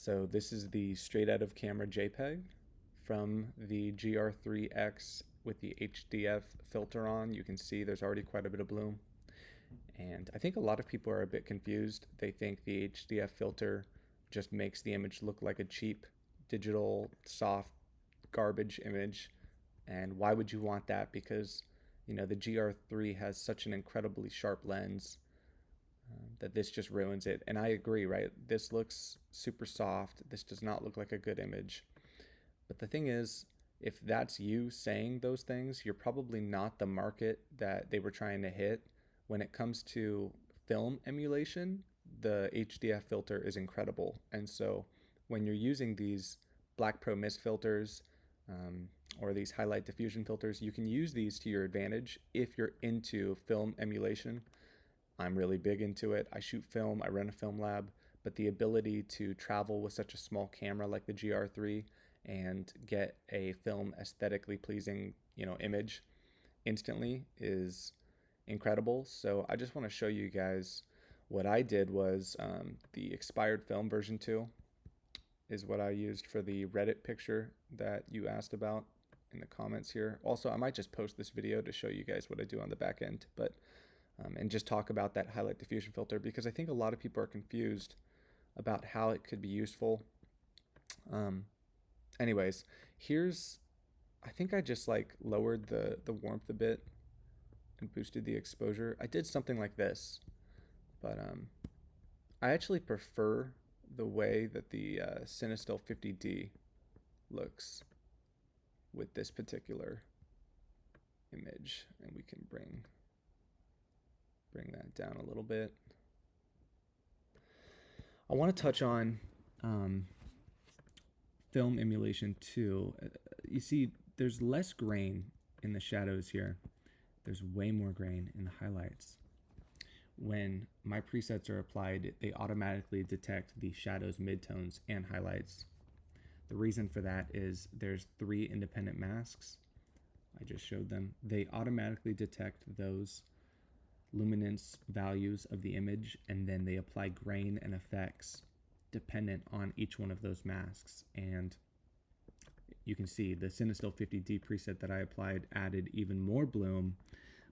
So this is the straight out of camera JPEG from the GR3X with the HDF filter on. You can see there's already quite a bit of bloom. And I think a lot of people are a bit confused. They think the HDF filter just makes the image look like a cheap digital soft garbage image. And why would you want that? Because the GR3 has such an incredibly sharp lens that this just ruins it. And I agree, right? This looks super soft. This does not look like a good image. But the thing is, if that's you saying those things, you're probably not the market that they were trying to hit. When it comes to film emulation, the HDF filter is incredible. And so when you're using these Black Pro mist filters or these highlight diffusion filters, you can use these to your advantage if you're into film emulation. I'm really big into it. I shoot film, I run a film lab, but the ability to travel with such a small camera like the GR3 and get a film aesthetically pleasing, image instantly is incredible. So I just want to show you guys what I did was the expired film version 2 is what I used for the Reddit picture that you asked about in the comments here. Also, I might just post this video to show you guys what I do on the back end, but and just talk about that highlight diffusion filter because I think a lot of people are confused about how it could be useful. Anyways, I think I just lowered the warmth a bit and boosted the exposure. I did something like this, but I actually prefer the way that the Cinestill 50D looks with this particular image, and we can bring that down a little bit. I want to touch on film emulation too. You see, there's less grain in the shadows here. There's way more grain in the highlights. When my presets are applied, they automatically detect the shadows, midtones, and highlights. The reason for that is there's 3 independent masks. I just showed them. They automatically detect those luminance values of the image, and then they apply grain and effects dependent on each one of those masks. And you can see the Cinestill 50D preset that I applied added even more bloom.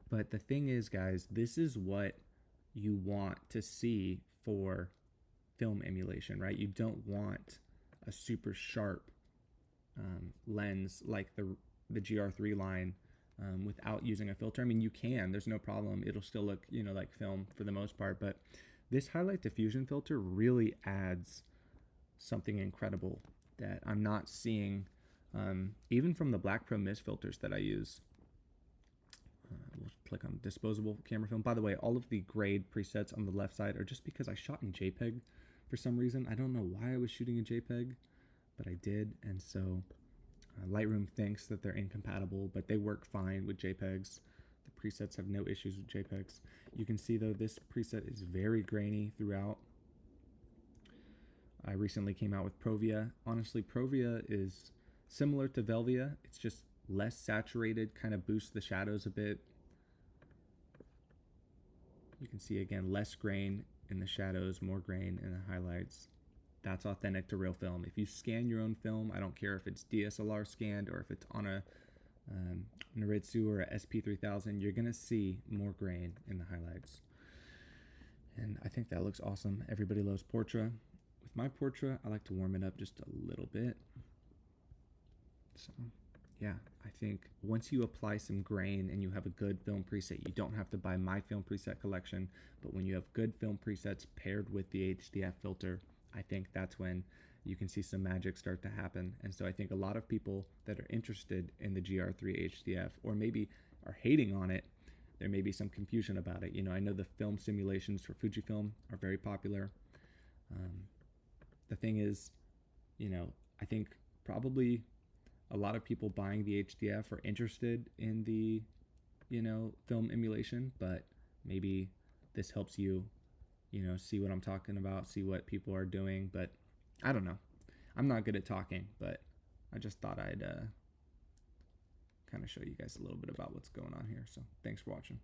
But the thing is, guys, this is what you want to see for film emulation, right? You don't want a super sharp lens like the GR3 line without using a filter. I mean, you can, there's no problem. It'll still look, like film for the most part, but this highlight diffusion filter really adds something incredible that I'm not seeing even from the Black Pro mist filters that I use. We'll click on disposable camera film. By the way, all of the grade presets on the left side are just because I shot in JPEG for some reason. I don't know why I was shooting in JPEG, but I did, and so Lightroom thinks that they're incompatible, but they work fine with JPEGs. The presets have no issues with JPEGs. You can see, though, this preset is very grainy throughout. I recently came out with Provia. Honestly, Provia is similar to Velvia. It's just less saturated, kind of boosts the shadows a bit. You can see, again, less grain in the shadows, more grain in the highlights. That's authentic to real film. If you scan your own film, I don't care if it's DSLR scanned or if it's on a Noritsu or a SP3000, you're gonna see more grain in the highlights. And I think that looks awesome. Everybody loves Portra. With my Portra, I like to warm it up just a little bit. So yeah, I think once you apply some grain and you have a good film preset, you don't have to buy my film preset collection, but when you have good film presets paired with the HDF filter, I think that's when you can see some magic start to happen. And so I think a lot of people that are interested in the GR3 HDF, or maybe are hating on it, there may be some confusion about it. I know the film simulations for Fujifilm are very popular. The thing is, I think probably a lot of people buying the HDF are interested in the, film emulation, but maybe this helps you see what I'm talking about, see what people are doing. But I don't know. I'm not good at talking, but I just thought I'd kind of show you guys a little bit about what's going on here. So thanks for watching.